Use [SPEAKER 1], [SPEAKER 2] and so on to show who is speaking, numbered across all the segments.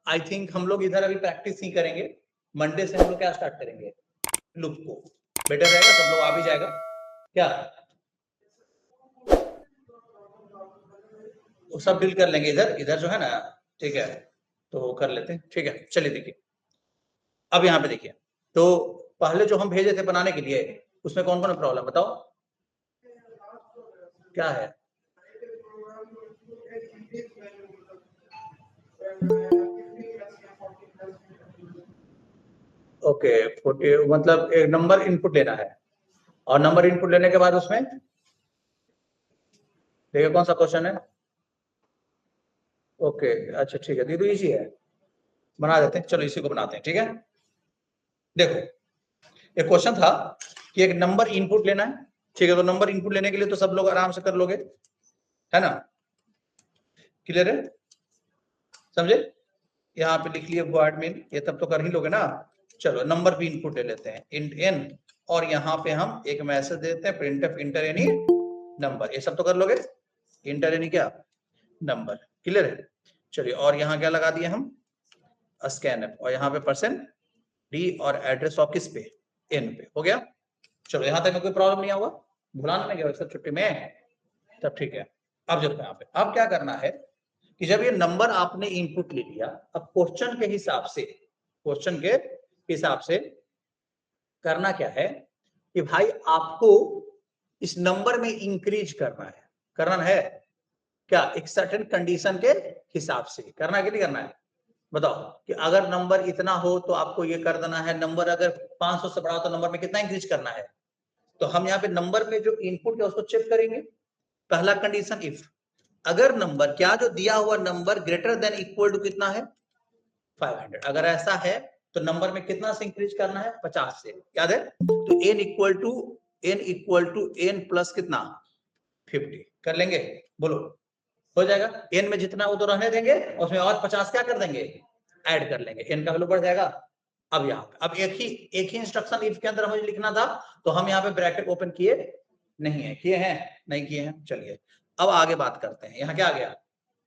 [SPEAKER 1] I think हम लोग इधर अभी प्रैक्टिस नहीं करेंगे, मंडे से हम लोग क्या स्टार्ट करेंगे, लूप को। बेटर रहेगा, सब लोग आ भी जाएगा क्या, वो सब डील कर लेंगे इधर, इधर जो है ना, ठीक है, तो कर लेते हैं, ठीक है। चलिए देखिए, अब यहाँ पे देखिए, तो पहले जो हम भेजे थे बनाने के लिए, उसमें कौन कौन प्रॉब्लम बताओ क्या है। ओके, 40 मतलब एक नंबर इनपुट लेना है, और नंबर इनपुट लेने के बाद उसमें देखिए कौन सा क्वेश्चन है। ओके, अच्छा ठीक है, ये तो इजी है, बना देते हैं, चलो इसी को बनाते हैं, ठीक है। देखो, एक क्वेश्चन था कि एक नंबर इनपुट लेना है, ठीक है, तो नंबर इनपुट लेने के लिए तो सब लोग आराम से कर लोगे, है ना, क्लियर है, समझे। यहाँ पे लिख लिए वर्ड में, ये तब तो कर ही लोगे ना। चलो नंबर भी इनपुट ले लेते हैं, इंट एन, और यहाँ पे हम एक मैसेज देते हैं, प्रिंटफ इंटर एनी नंबर, ये सब तो कर लोगे, इंटर एनी क्या नंबर, क्लियर है। चलिए, और यहाँ क्या लगा दिए हम, स्कैनफ, और यहाँ पे परसेंट डी, और एड्रेस ऑफ किस पे, एन पे, हो गया। चलो यहाँ तक में कोई प्रॉब्लम नहीं होगा, भुलाना नहीं गया सब छुट्टी में, तब ठीक है। अब जब यहाँ पे अब क्या करना है कि जब ये नंबर आपने इनपुट ले लिया, अब क्वेश्चन के हिसाब से, क्वेश्चन के हिसाब से करना क्या है कि भाई आपको इस नंबर में इंक्रीज करना है क्या, एक सर्टेन कंडीशन के हिसाब से करना है कि नहीं करना है, बताओ कि अगर नंबर इतना हो तो आपको ये कर देना है, नंबर अगर 500 से बड़ा हो तो नंबर में कितना इंक्रीज करना है। तो हम यहाँ पे नंबर में जो इनपुट है उसको चेक करेंगे। पहला कंडीशन, इफ अगर नंबर क्या जो दिया हुआ number greater than equal to कितना है 500, अगर ऐसा है तो नंबर में कितना से इंक्रीज करना है 50 से, याद है। तो n equal to n plus कितना 50 कर लेंगे, बोलो हो जाएगा। n में जितना वो तो रहने देंगे, उसमें और 50 क्या कर देंगे, ऐड कर लेंगे, n का वैल्यू बढ़ जाएगा। अब यहाँ अब एक ही इंस्ट्रक्शन इफ के अंदर हमें लिखना था, तो हम यहाँ पे ब्रैकेट ओपन किए नहीं है, किए हैं नहीं किए हैं। चलिए अब आगे बात करते हैं, यहाँ क्या आ गया,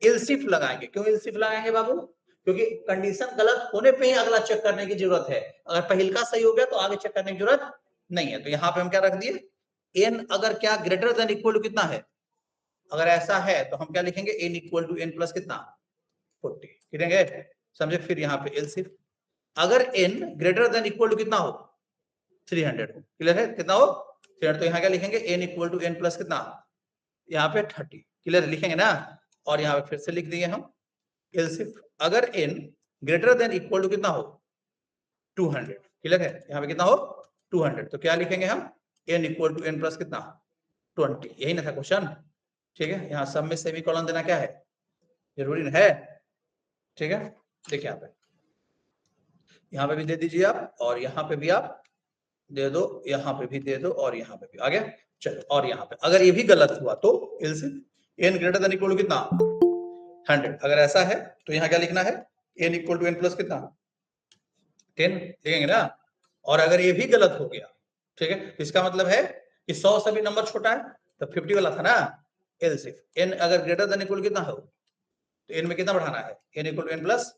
[SPEAKER 1] इल्सिफ लगाएंगे। क्यों इल्सिफ लगाएंगे बाबू, क्योंकि कंडीशन गलत होने पे ही अगला चेक करने की जरूरत है, अगर पहल का सही हो गया तो आगे चेक करने की जरूरत नहीं है। तो यहाँ पे हम क्या रख दिए, एन अगर क्या ग्रेटर देन इक्वल टू कितना है, अगर ऐसा है तो हम क्या लिखेंगे, n equal to n plus कितना 40 लिखेंगे, समझे। फिर यहाँ पे एल्सिफ अगर n greater than equal to कितना हो 300 हो, क्लियर है, कितना हो 300, तो यहाँ क्या लिखेंगे, n equal to n plus कितना, यहाँ पे 30, क्लियर लिखेंगे ना। और यहाँ पे फिर से लिख दिए हम एल्सिफ अगर n greater than equal to कितना हो 200, क्लियर है, यहाँ पे कितना हो 200, तो क्या लिखेंगे हम, n equal to n plus कितना 20, यही ना था क्वेश्चन, ठीक है। यहाँ सब में सेमीकोलन देना क्या है, जरूरी है, ठीक है। देखिए यहाँ पे भी दे दीजिए आप, और यहाँ पे भी आप दे दो, यहाँ पे भी दे दो, और यहाँ पे भी आ गया। चलो, और यहाँ पे अगर ये भी गलत हुआ तो n greater than equal to कितना 100, अगर ऐसा है तो यहाँ क्या लिखना है, n equal to n plus कितना 10 लिखेंगे ना। और अगर ये भी गलत हो गया, ठीक है, तो इसका मतलब है कि 100 से भी नंबर छोटा है, तो 50 वाला था ना, एल्सिफ n अगर ग्रेटर देन इक्वल कितना हो, तो n में कितना बढ़ाना है, n equal to n plus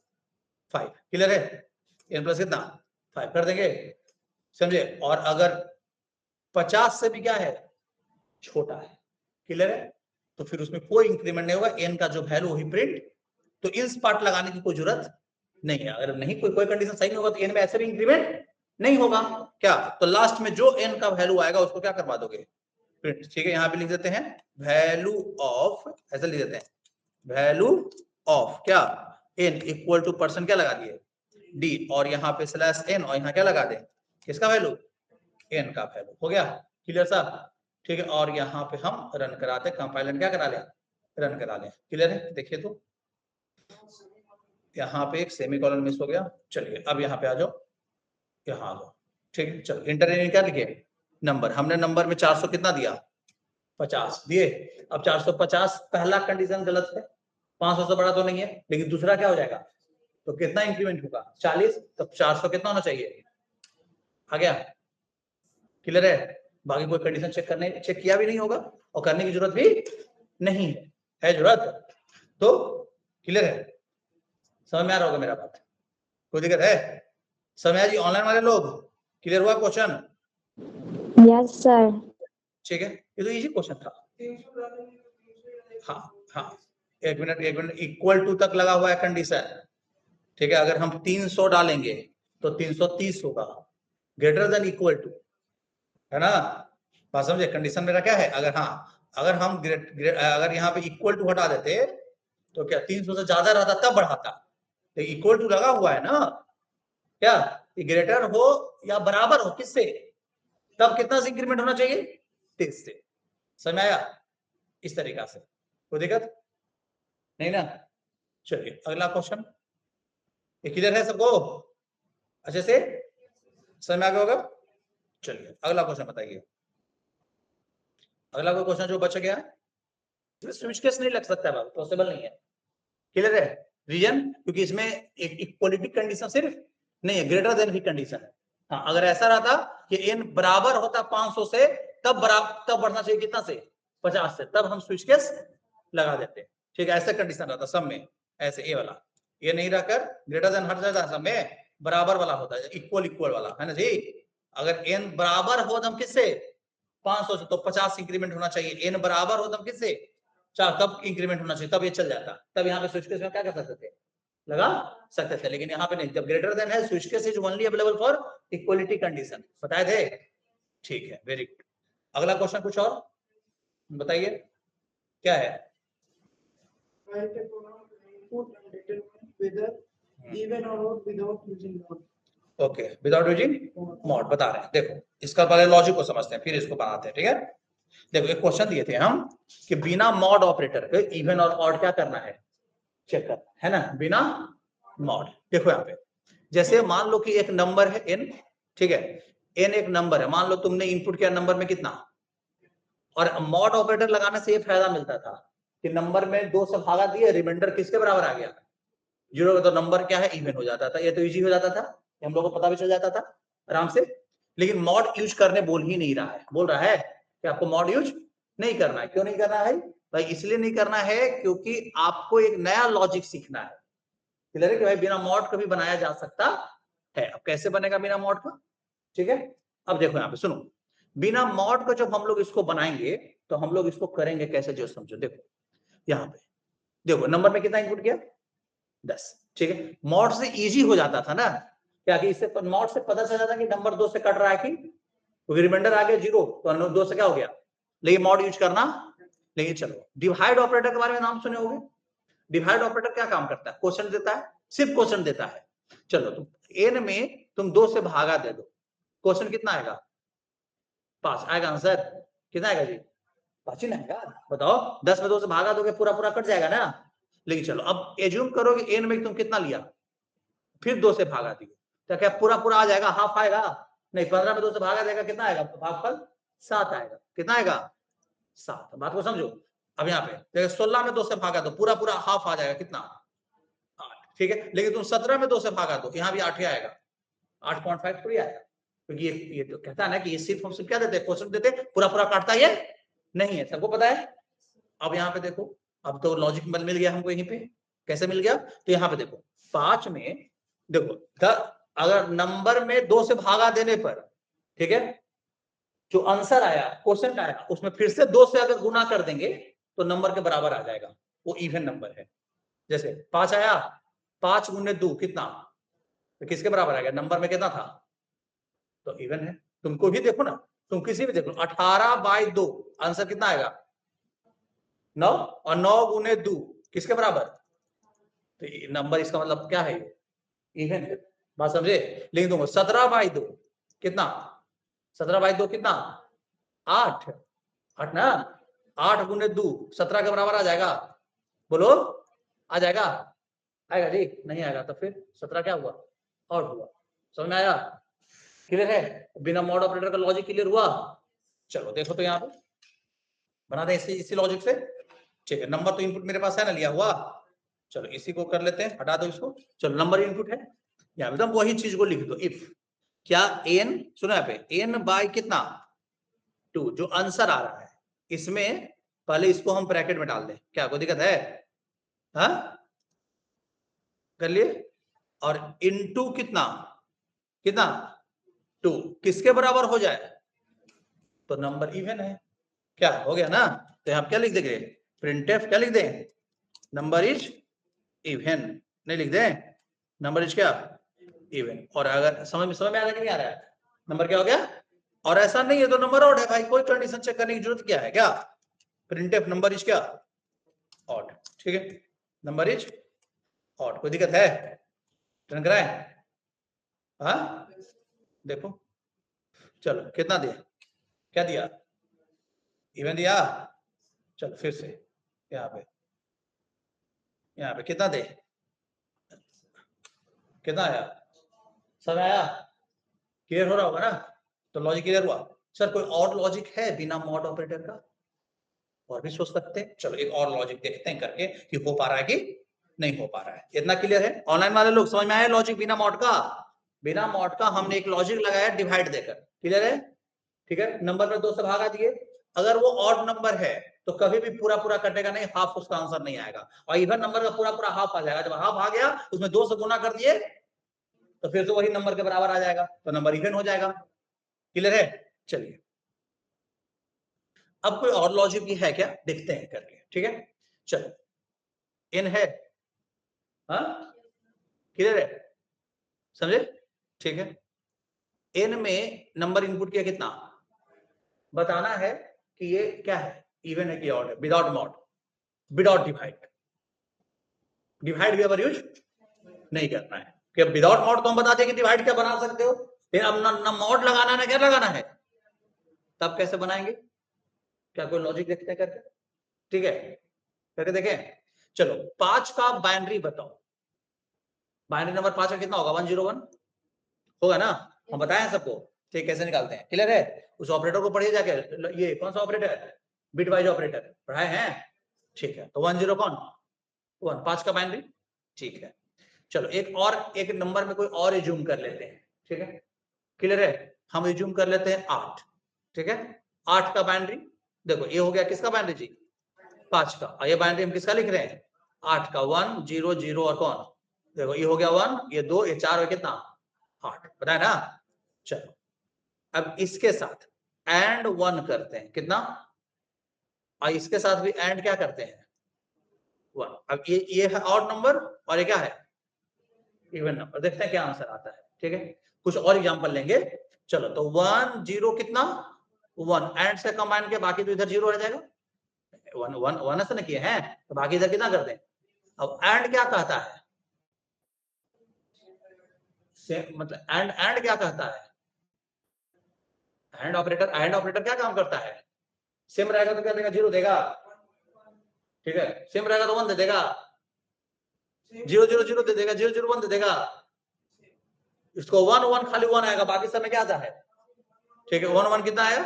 [SPEAKER 1] 5, clear है, n प्लस कितना 5 कर देंगे, समझे। और अगर 50 से भी क्या है छोटा है, क्लियर है, तो फिर उसमें कोई इंक्रीमेंट नहीं होगा, n का जो वैल्यू वही प्रिंट, तो इंस पार्ट लगाने की कोई जरूरत नहीं है। अगर नहीं कोई कंडीशन सही नहीं होगा तो n में ऐसे भी इंक्रीमेंट नहीं होगा क्या, तो लास्ट में जो n का वैल्यू आएगा उसको क्या करवा दोगे प्रिंट, ठीक है। यहाँ पे लिख देते हैं वैल्यू ऑफ, ऐसा लिख देते हैं वैल्यू ऑफ क्या n इक्वल टू परसेंट क्या लगा दिए d, और यहाँ पे स्लैश n, और यहाँ क्या लगा दें किसका वैल्यू n का वैल्यू, हो गया क्लियर साहब, ठीक है। और यहाँ पे हम रन कराते, कंपाइलर क्या करा लें, रन करा लें, क्लियर है। देखिए तो यहाँ पे एक सेमीकोलन मिस हो गया, चलिए अब यहाँ पे आ जाओ, यहाँ आ जाओ, ठीक है। चलो इंटर क्या लिखे नंबर, हमने नंबर में 400 कितना दिया 50 दिए। अब 450 पहला कंडीशन गलत है, 500 से बड़ा तो नहीं है, लेकिन दूसरा क्या हो जाएगा, तो कितना इंक्रीमेंट होगा 40, तो 400 कितना होना चाहिए, आ गया, क्लियर है। बाकी कोई कंडीशन चेक किया भी नहीं होगा, और करने की जरूरत भी नहीं है जरूरत, तो क्लियर है, समझ में आ रहा होगा मेरा बात? कोई दिक्कत है? समझ जी ऑनलाइन वाले लोग? क्लियर हुआ क्वेश्चन?
[SPEAKER 2] Yes sir.
[SPEAKER 1] ठीक है, ये तो इजी क्वेश्चन था। हाँ हाँ, एक मिनट, इक्वल टू तक लगा हुआ है कंडीशन। ठीक है, अगर हम 300 डालेंगे तो 330 होगा, ग्रेटर देन इक्वल टू, है ना? बात समझे? कंडीशन मेरा क्या है? अगर हाँ, अगर हम अगर यहाँ पे इक्वल टू हटा देते तो क्या 300 से ज्यादा रहता तब बढ़ाता, तो इक्वल टू लगा हुआ है ना, क्या ग्रेटर हो या बराबर हो किससे, तब कितना से इंक्रीमेंट होना चाहिए? 30 से। समझ आया? इस तरीका से कोई दिक्कत नहीं ना? चलिए अगला क्वेश्चन, ये क्लियर है सबको अच्छे से? समझ में आ गया होगा? चलिए अगला क्वेश्चन बताइए। अगला कोई क्वेश्चन जो बच गया, स्विच केस नहीं लग सकता है, पॉसिबल नहीं है। क्लियर है? रीजन क्योंकि इसमें एक इक्वलिटी कंडीशन सिर्फ नहीं है, ग्रेटर देन भी कंडीशन है। हाँ, अगर ऐसा रहता कि n बराबर होता 500 से, तब बढ़ना चाहिए कितना से? 50 से, तब हम स्विच केस लगा देते। ठीक है, ऐसा कंडीशन रहता सब में, ऐसे ए वाला, ये नहीं रहकर ग्रेटर देन हट जाता, सब में बराबर वाला होता है, इक्वल वाला, है ना जी? अगर n बराबर हो तब किससे? 500 से, तो 50 इंक्रीमेंट होना चाहिए। n बराबर हो तब किससे? 4, तब इंक्रीमेंट होना चाहिए, तब ये चल जाता। तब यहाँ पे स्विच केस में क्या कर सकते थे? लगा सकते थे, लेकिन यहाँ पे नहीं। जब ग्रेटर देन है, switch case is only available for equality condition. बताए थे? ठीक है, वेरी गुड। अगला क्वेश्चन कुछ और बताइए, क्या है? ओके, विदाउट यूजिंग मॉड बता रहे हैं। देखो इसका पहले लॉजिक को समझते हैं, फिर इसको बनाते हैं। ठीक है, देखो एक क्वेश्चन दिए थे हम कि बिना मॉड ऑपरेटर के इवन और ऑड क्या करना है? चेक करना है ना, बिना मॉड। देखो यहाँ पे जैसे मान लो कि एक नंबर है n, ठीक है, n एक नंबर है, मान लो तुमने इनपुट किया नंबर में कितना, और मॉड ऑपरेटर लगाने से ये फायदा मिलता था कि नंबर में 2 से भागा दिए, रिमाइंडर किसके बराबर आ गया? 0, तो नंबर क्या है? इवन हो जाता था। ये तो इजी हो जाता था, हम लोगों को पता भी चल जाता था आराम से। लेकिन मॉड यूज करने बोल ही नहीं रहा है, बोल रहा है कि आपको मॉड यूज नहीं करना है। क्यों नहीं करना है भाई? इसलिए नहीं करना है क्योंकि आपको एक नया लॉजिक सीखना है। क्लियर है कि भाई बिना मॉड का भी बनाया जा सकता है। अब कैसे बनेगा बिना मॉड का? ठीक है, अब देखो यहाँ पे सुनो, बिना मॉड का जब हम लोग इसको बनाएंगे तो हम लोग इसको करेंगे कैसे, जो समझो। देखो यहाँ पे देखो, नंबर में कितना इनपुट किया? 10। ठीक है, मॉड से इजी हो जाता था ना, क्या कि इससे मॉड से पता चल जाता कि नंबर 2 से कट रहा है कि, क्योंकि रिमाइंडर आ गया 0, तो 2 से क्या हो गया? लेकिन मॉड यूज करना। लेकिन चलो, डिवाइड ऑपरेटर के बारे में नाम सुने होंगे। डिवाइड ऑपरेटर क्या काम करता है? क्वेश्चन देता है, सिर्फ क्वेश्चन देता है। चलो तुम n में तुम 2 से भागा दे दो, क्वेश्चन कितना आएगा? 5 आएगा। आंसर कितना आएगा जी? 5 ही ना आएगा। बताओ 10 में 2 से भागा दोगे, पूरा पूरा कट जाएगा ना। लेकिन चलो अब एज्यूम करो कि n में तुम कितना लिया, फिर 2 से भागा दिए, तो क्या पूरा पूरा आ जाएगा? हाफ आएगा? नहीं, 15 में 2 से भागा देगा, कितना आएगा भागफल? 7 आएगा। कितना आएगा? 7। बात को समझो। अब यहाँ पे 16 में 2 से भागा दो, पूरा पूरा हाफ आ जाएगा, कितना? 8। ठीक है, लेकिन तुम 17 में 2 से भागा दो, यहाँ भी 8 ही आएगा। 8.5 थोड़ी आएगा, क्योंकि ये तो कहता है ना कि ये सिर्फ हमसे क्या देते हैं? क्वेश्चन देते, पूरा पूरा काटता ये नहीं है, सबको पता है। अब यहाँ पे देखो, अब तो लॉजिक मिल गया हमको यहीं पे। कैसे मिल गया? तो यहाँ पे देखो 5 में देखो, अगर नंबर में 2 से भागा देने पर, ठीक है, जो आंसर आया क्वेश्चन का आया, उसमें फिर से 2 से अगर गुना कर देंगे तो नंबर के बराबर आ जाएगा, वो इवन नंबर है। जैसे 5 आया, 5 गुने 2 कितना, तो किसके बराबर आ गया? नंबर में कितना था? तो इवन है। तुमको भी देखो ना, तुम किसी भी देखो, 18/2 आंसर कितना आएगा? 9, और 9 गुने 2 किसके बराबर? तो नंबर, इसका मतलब क्या है? इवन है। बात समझे? लेकिन तुमको 17/2 कितना? 17/2 कितना? 8। 8 ना, 8 गुने 2 17 के बराबर आ जाएगा। बोलो, आ जाएगा? आएगा जी? नहीं आएगा तो फिर 17 क्या हुआ? और हुआ। समझ में आया? क्लियर है? बिना मॉड ऑपरेटर का लॉजिक क्लियर हुआ? चलो देखो तो यहाँ पे बना दे इसी लॉजिक से। ठीक है, नंबर तो इनपुट मेरे पास है ना, लिया हुआ। चलो इसी को कर लेते हैं, हटा दो इसको। चलो नंबर इनपुट है, यहाँ पे तो वही चीज को लिख दो। इफ क्या n, सुनो यहाँ पे, n बाय कितना? 2, जो आंसर आ रहा है इसमें, पहले इसको हम ब्रैकेट में डाल दें, क्या कोई दिक्कत है? हाँ, कर लिए, और इनटू कितना कितना 2 किसके बराबर हो जाए तो नंबर इवन है। क्या हो गया ना? तो यहाँ क्या लिख देंगे, प्रिंटफ क्या लिख दें, नंबर इज इवन, नहीं लिख दें नंबर इज क्या इवन। और अगर समझ में आ रहा है कि नहीं आ रहा है, नंबर क्या हो गया, और ऐसा नहीं है तो नंबर ऑड है भाई, कोई कंडीशन चेक करने की जरूरत क्या है, क्या प्रिंटफ नंबर इज क्या ऑड, ठीक है, नंबर इज ऑड। कोई दिक्कत है, रन कराए? हाँ देखो, चलो कितना दिया, क्या दिया, इवन दिया। चलो फिर से यहाँ पे कितना दे, कितना आया, सब आया, क्लियर हो रहा होगा ना? तो लॉजिक क्लियर हुआ। सर कोई और लॉजिक है बिना मॉड ऑपरेटर का, और भी सोच सकते हैं। चलो एक और लॉजिक देखते हैं करके कि हो पा रहा है कि नहीं हो पा रहा है। इतना क्लियर है? ऑनलाइन वाले लोग समझ में आया लॉजिक बिना मॉड का? बिना मॉड का हमने एक लॉजिक लगाया डिवाइड देकर, क्लियर है? ठीक है, नंबर में 2 से भागा दिए, अगर वो ऑड नंबर है तो कभी भी पूरा पूरा कटेगा नहीं, हाफ उसका आंसर नहीं आएगा, और इवन नंबर का पूरा पूरा हाफ आ जाएगा। जब हाफ आ गया उसमें 2 से गुना कर दिए तो फिर तो वही नंबर के बराबर आ जाएगा, तो नंबर इवन हो जाएगा। क्लियर है? चलिए अब कोई और लॉजिक भी है क्या, देखते हैं करके, ठीक है? चलो इन है, हाँ क्लियर है, समझे? ठीक है, इन में नंबर इनपुट किया कितना, बताना है कि ये क्या है, इवन है कि ऑड है, without mod, without divide. Divide भी अगर यूज नहीं करना है, कि विदाउट मॉड तो हम बताते हैं कि डिवाइड क्या बना सकते हो, फिर अब ना मॉड लगाना ना क्या लगाना है, तब कैसे बनाएंगे, क्या कोई लॉजिक देखते हैं करके, ठीक है करके देखें। चलो 5 का बाइनरी बताओ, बाइनरी नंबर 5 का कितना होगा, 101 होगा ना, हम बताएं सबको, ठीक कैसे निकालते हैं, क्लियर है? उस ऑपरेटर को पढ़िए जाके, ये कौन सा ऑपरेटर है, बिट वाइज ऑपरेटर पढ़ाए हैं, ठीक है। तो 10 कौन 1 5 का बाइनरी, ठीक है। चलो एक नंबर में कोई और एज्यूम कर लेते हैं, ठीक है क्लियर है? हम एज्यूम कर लेते हैं 8, ठीक है, 8 का बाइनरी, देखो ये हो गया किसका बाइनरी जी, 5 का, और ये बाइनरी हम किसका लिख रहे हैं, 8 का, 1 0 0 और कौन, देखो ये हो गया 1, ये 2, ये 4 और कितना 8, बताया ना? चलो अब इसके साथ एंड 1 करते हैं, कितना, और इसके साथ भी एंड क्या करते हैं 1। अब ये है ऑड नंबर और ये क्या है इवन नंबर, देखते हैं क्या आंसर आता है, ठीक है? कुछ और एग्जांपल लेंगे, चलो तो 1 0 कितना 1, एंड से कंबाइन के बाकी तो इधर 0 रह जाएगा, 1 1 1 ऐसे ना किए हैं तो बाकी इधर कितना कर दें। अब एंड क्या कहता है, मतलब एंड क्या कहता है, एंड ऑपरेटर क्या काम करता है, सेम रहेगा तो क्या देगा, 0 देगा, ठीक है, सेम रहेगा तो 1 दे देगा, 0 0 0 दे देगा, 0 0 1 दे देगा, इसको 1 1 खाली 1 आएगा, बाकी सब में क्या आता है, ठीक है 1 1 कितना आया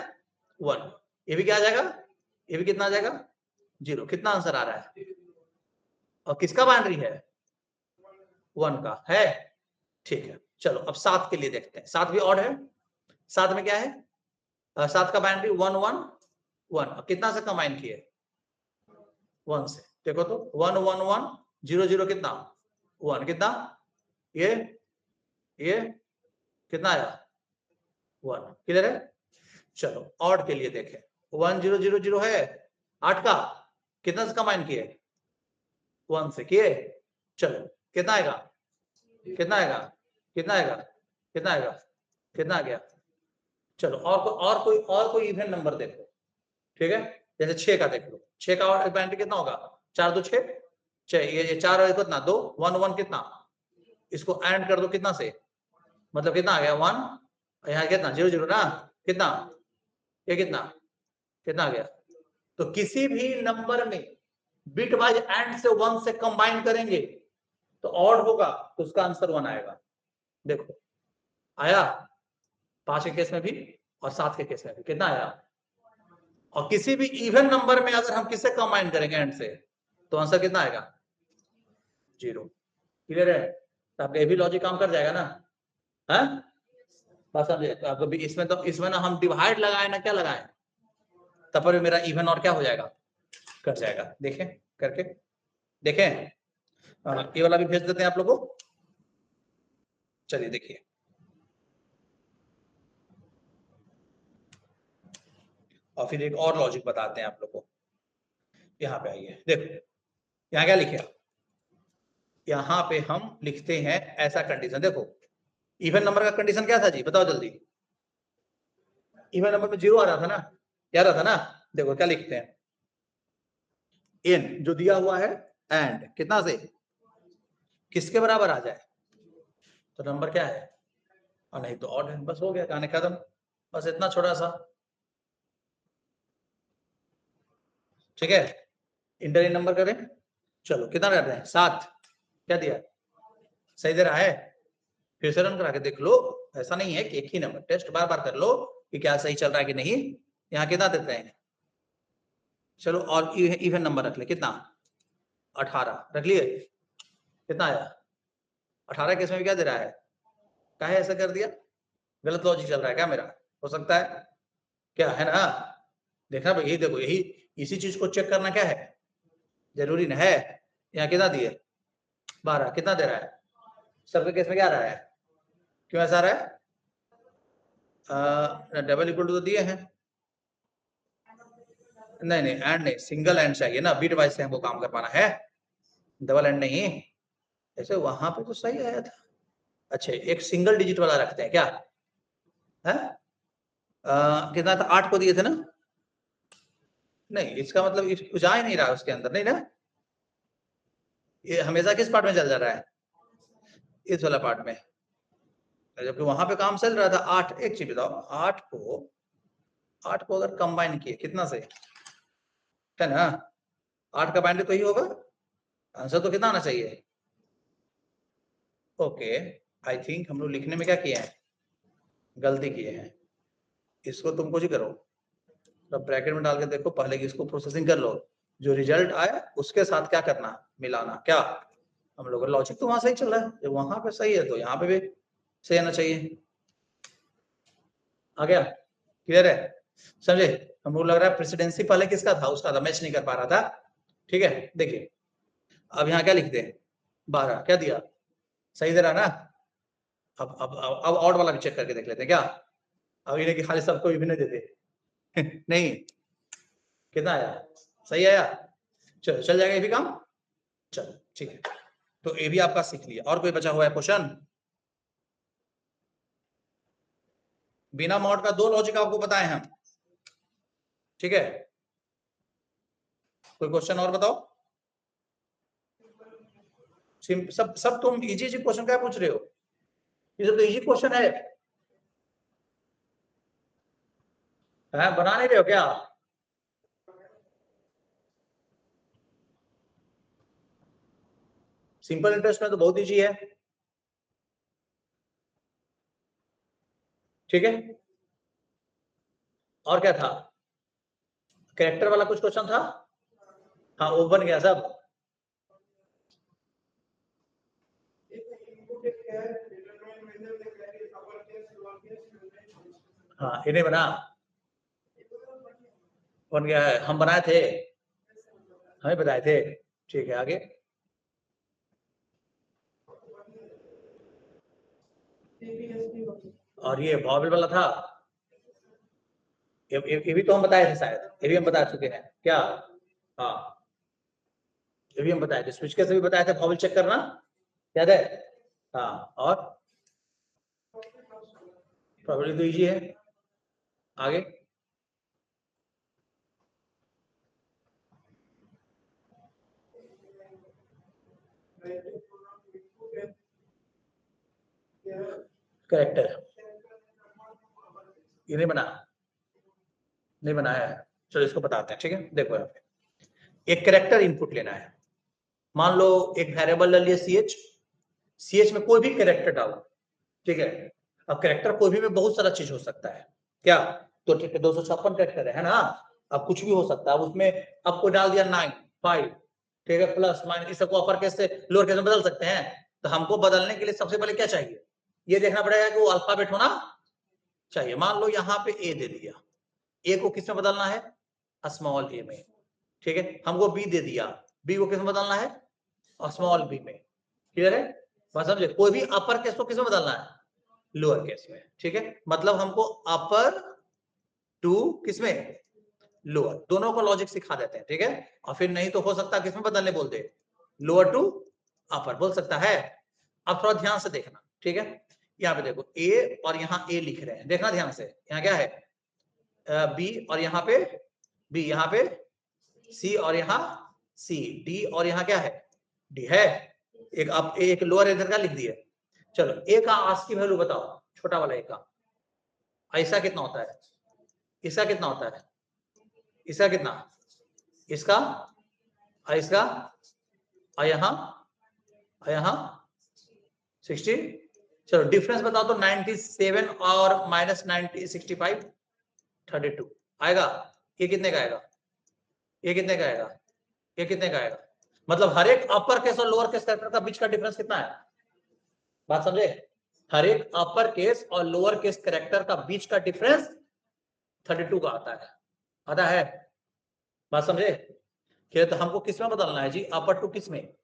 [SPEAKER 1] 1, ये भी क्या आ जाएगा, ये भी कितना आ जाएगा 0, कितना आंसर आ रहा है, और किसका बाउंड्री है 1 का है, ठीक है। चलो अब 7 के लिए देखते हैं, 7 भी ऑड है, 7 में क्या है, 7 का बाउंड्री 1 1 1, कितना से कंबाइन किए 1 से, देखो तो 1 1 1 0 0 कितना 1, कितना ये कितना आया 1, क्लियर है? चलो ऑड के लिए देखें, 1 0 0 0 है 8 का, कितना से कंबाइन किए 1 से किए, चलो कितना आएगा कितना आएगा कितना आएगा कितना आएगा कितना आ गया। चलो और कोई इवन नंबर देखो, ठीक है, जैसे 6 का देख लो, 6 का और बाइनरी कितना होगा, 4 2 6 6, ये 4 और कितना 2 1 1 कितना, इसको एंड कर दो कितना से, मतलब कितना आ गया 1, यहाँ कितना 0 0 ना, कितना ये कितना कितना आ गया। तो किसी भी नंबर में बिट वाइज एंड से 1 से कंबाइन करेंगे तो ऑड होगा, तो उसका आंसर 1 आएगा। देखो आया 5 के केस में भी और 7 के केस में भी कितना आया, और किसी भी इवन नंबर में अगर हम किससे कंबाइन करेंगे एंड से तो आंसर कितना आएगा 0, क्लियर है? तो आपका ये भी लॉजिक काम कर जाएगा ना, है बात समझे? तो आपको भी इसमें ना हम डिवाइड लगाए ना क्या लगाए, तब पर मेरा इवन और क्या हो जाएगा कर जाएगा, देखें करके देखें। ये वाला भी भेज देते हैं आप लोगों को। चलिए देखिए, और फिर एक और लॉजिक बताते हैं आप लोगों को। यहाँ पे आइए, देखो यहाँ क्या लिखे, यहाँ पे हम लिखते हैं ऐसा कंडीशन। देखो इवन नंबर का कंडीशन क्या था जी, बताओ जल्दी। इवन नंबर में 0 आ रहा था ना, क्या रहा था ना। देखो क्या लिखते हैं, n जो दिया हुआ है एंड कितना से किसके बराबर आ जाए तो नंबर क्या है, और नहीं तो ऑड है। बस हो गया, कहानी खत्म। बस इतना छोटा सा, ठीक है। इंटर नंबर करें, चलो कितना कर रहे हैं 7, क्या दिया सही दे रहा है। फिर से रन करा के देख लो, ऐसा नहीं है कि एक ही नंबर, टेस्ट बार बार कर लो कि क्या सही चल रहा है कि नहीं। यहाँ कितना देते हैं, चलो और इवन नंबर रख ले, कितना 18 रख लिए, कितना आया 18 के इसमें भी क्या दे रहा है, क्या है ऐसा कर दिया, गलत लॉजिक चल रहा है क्या मेरा, हो सकता है क्या, है ना। देखना भाई, यही देखो, यही इसी चीज को चेक करना क्या है जरूरी ना है। यहाँ कितना दिए 12, कितना दे रहा है, सबके केस में क्या आ रहा है, क्यों ऐसा आ रहा है, डबल इक्वल टू तो दिए हैं, नहीं नहीं एंड नहीं, सिंगल एंड चाहिए ना, बीट वाइज से हमको काम कर पाना है, डबल एंड नहीं। ऐसे वहां पे तो सही आया था। अच्छा एक सिंगल डिजिट वाला रखते हैं क्या है, कितना था 8 को दिए थे ना, नहीं इसका मतलब कुछ आ ही नहीं रहा उसके अंदर, नहीं ना। ये हमेशा किस पार्ट में चल जा रहा है, इस वाला पार्ट में, जबकि वहां पे काम चल रहा था 8। एक चीज बताओ, 8 को अगर कंबाइन किए कितना से, है ना, 8 का बाइंड तो ही होगा, आंसर तो कितना आना चाहिए। ओके आई थिंक हम लोग लिखने में क्या किए हैं, गलती किए हैं। इसको तुम कुछ ही करो, तो ब्रैकेट में डाल के देखो, पहले इसको प्रोसेसिंग कर लो, जो रिजल्ट आया उसके साथ क्या करना, मिलाना। क्या हम लोग का लॉजिक तो वहां सही चल रहा है, जब वहां पे सही है तो यहाँ पे भी सही आना चाहिए। आ गया, क्लियर है, समझे। हम लोग लग रहा है प्रेसिडेंसी पहले किसका था, उसका था, मैच नहीं कर पा रहा था। ठीक है देखिए, अब यहाँ क्या लिखते हैं 12, क्या दिया सही दे रहा ना। अब ऑड वाला भी चेक करके देख लेते हैं क्या, अब ये कि खाली सबको भी नहीं देते नहीं, कितना आया सही आया, चलो चल जाएगा ये भी काम। चलो ठीक है, तो ये भी आपका सीख लिया। और कोई बचा हुआ है क्वेश्चन, बिना मॉड का 2 लॉजिक आपको बताए हम, ठीक है। कोई क्वेश्चन और बताओ, सब तुम इजी क्वेश्चन क्या पूछ रहे हो, ये सब तो इजी क्वेश्चन है, बना नहीं रहे हो क्या। सिंपल इंटरेस्ट में तो बहुत इजी है, ठीक है। और क्या था, कैरेक्टर वाला कुछ क्वेश्चन था, हाँ वो बन गया सब। हाँ इन्हें बना, बन गया है, हम बनाए थे, हमें बताए थे, ठीक है आगे। और ये वॉवेल वाला था, ये भी तो हम बताए थे शायद, ये भी हम बता चुके हैं क्या, हाँ ये भी हम बताए थे, स्विच केस भी बताए थे, वॉवेल चेक करना याद है। हाँ और प्रोबेबिलिटी तो इजी है, आगे कैरेक्टर, ये नहीं बना, नहीं बनाया है, चलो इसको बताते हैं, ठीक है। देखो यहाँ पे एक कैरेक्टर इनपुट लेना है, मान लो एक वेरिएबल ले लिया ch में कोई भी कैरेक्टर डालो, ठीक है। अब कैरेक्टर कोई भी में बहुत सारा चीज हो सकता है क्या, तो ठीक है 256 कैरेक्टर है ना, अब कुछ भी हो सकता है, उसमें आपको डाल दिया 9 5, ठीक है, प्लस माइनस, इस सबको अपर केस से लोअर केस में बदल सकते हैं। तो हमको बदलने के लिए सबसे पहले क्या चाहिए, ये देखना पड़ेगा कि वो अल्फाबेट होना चाहिए। मान लो यहाँ पे ए दे दिया, ए को किस में बदलना है, स्मॉल ए में, ठीक है। हमको बी दे दिया, बी को किस में बदलना है, और स्मॉल बी में। क्लियर है? बात समझे? कोई भी अपर केस को किस में बदलना है? लोअर केस में। ठीक है, मतलब हमको अपर टू किसमें? लोअर। दोनों को लॉजिक सिखा देते हैं। ठीक है, और फिर नहीं तो हो सकता है किसमें बदलने बोल दे, लोअर टू अपर बोल सकता है। अब थोड़ा ध्यान से देखना। ठीक है, यहाँ पे देखो ए और यहाँ ए लिख रहे हैं, देखना ध्यान से। यहाँ क्या है? बी और यहाँ पे बी, यहाँ पे सी और यहाँ सी, डी और यहाँ क्या है? डी है। एक अब एक लोअर इधर का लिख दिए। चलो ए का आस्की वैल्यू बताओ, छोटा वाला ए का। ऐसा कितना होता है? इसका कितना होता है? इसका कितना? इसका और इसका और यहाँ 60। चलो डिफरेंस बताओ तो 97 और माइनस 65 32 आएगा। ये कितने का आएगा? ये कितने का आएगा? ये कितने का आएगा? मतलब हर एक अपर केस और लोअर केस कैरेक्टर का बीच का डिफरेंस कितना है? बात समझे? हर एक अपर केस और लोअर केस कैरेक्टर का बीच का डिफरेंस 32 का आता है। बात समझे? तो हमको किस में बदलना है जी? अपर टू किस में?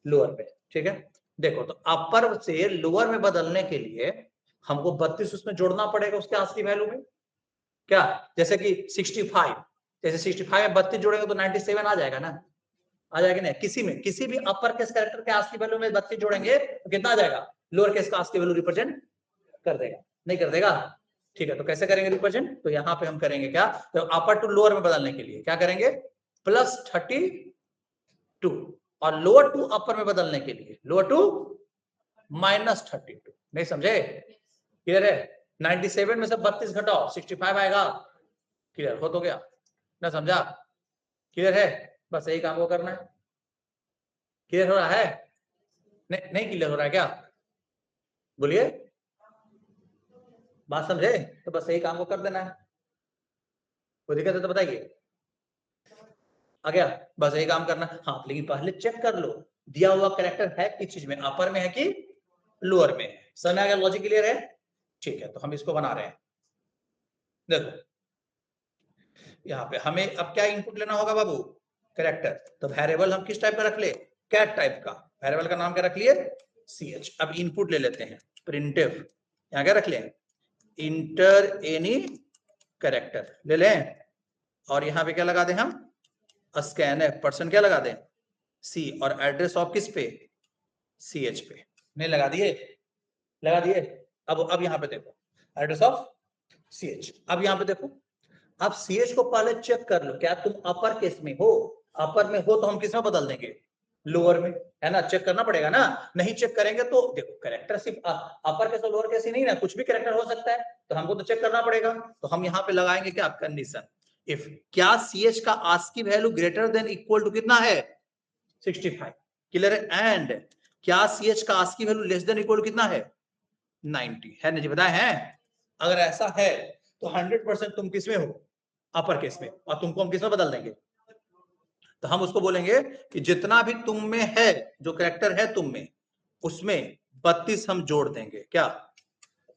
[SPEAKER 1] लोअर में। ठीक है, देखो तो अपर से लोअर में बदलने के लिए हमको 32 उसमें जोड़ना पड़ेगा उसके आस्की वैल्यू में। क्या? जैसे कि 65, जैसे 65 में 32 जोड़ेंगे तो 97 आ जाएगा ना? आ जाएगा ना? किसी भी अपर केस कैरेक्टर के आस्की वैल्यू में 32 जोड़ेंगे तो कितना आ जाएगा? लोअर केस का आस्की वैल्यू रिप्रेजेंट कर देगा, नहीं कर देगा? ठीक है, तो कैसे करेंगे रिप्रेजेंट? तो यहाँ पे हम करेंगे क्या? तो अपर टू लोअर में बदलने के लिए क्या करेंगे? +32, और लोअर टू अपर में बदलने के लिए लोअर टू -32। नहीं समझे? क्लियर है? 97 में से 32 घटाओ 65 आएगा। क्लियर हो तो गया ना? समझा? क्लियर है? बस यही काम को करना है। क्लियर हो रहा है? नहीं क्लियर हो रहा है क्या? बोलिए, बात समझे? तो बस यही काम को कर देना है। कोई दिक्कत है तो बताइए। आ गया? बस यही काम करना। हाँ, लेकिन पहले चेक कर लो दिया हुआ कैरेक्टर है किस चीज में, अपर में है कि लोअर में। समझ में आ गया? लॉजिक क्लियर है? ठीक है, तो हम इसको बना रहे हैं। देखो यहाँ पे हमें अब क्या इनपुट लेना होगा बाबू? कैरेक्टर। तो वेरिएबल हम किस टाइप का रख ले? कैट टाइप का। वेरिएबल का नाम क्या रख लिए? ch। अब इनपुट ले लेते हैं, प्रिंटफ। यहाँ क्या रख लें? इंटर एनी कैरेक्टर ले लें, और यहाँ पे क्या लगा दें हम? स्कैनफ पर्सन क्या लगा दें? सी, और एड्रेस ऑफ किस पे? ch पे। नहीं लगा दिए? लगा दिए। अब यहाँ पे देखो एड्रेस ऑफ ch। अब यहाँ पे देखो, अब ch को पहले चेक कर लो, क्या तुम अपर केस में हो? अपर में हो तो हम किस में बदल देंगे? लोअर में, है ना? चेक करना पड़ेगा ना? नहीं चेक करेंगे तो देखो कैरेक्टर सिर्फ अपर केस और लोअर केस ही नहीं ना, कुछ भी कैरेक्टर हो सकता है, तो हमको तो चेक करना पड़ेगा। तो हम यहाँ पे लगाएंगे क्या? कंडीशन इफ क्या ch का ASCII value greater than equal to कितना है? 65। क्लियर है? एंड क्या ch का ASCII value less than equal to कितना है? 90 है ना जी? बताए हैं? अगर ऐसा है तो 100% तुम किस में हो? अपर केस में, और तुमको हम किस में बदल देंगे? तो हम उसको बोलेंगे कि जितना भी तुम में है, जो कैरेक्टर है तुम में, उसमें 32 हम जोड़ देंगे। क्या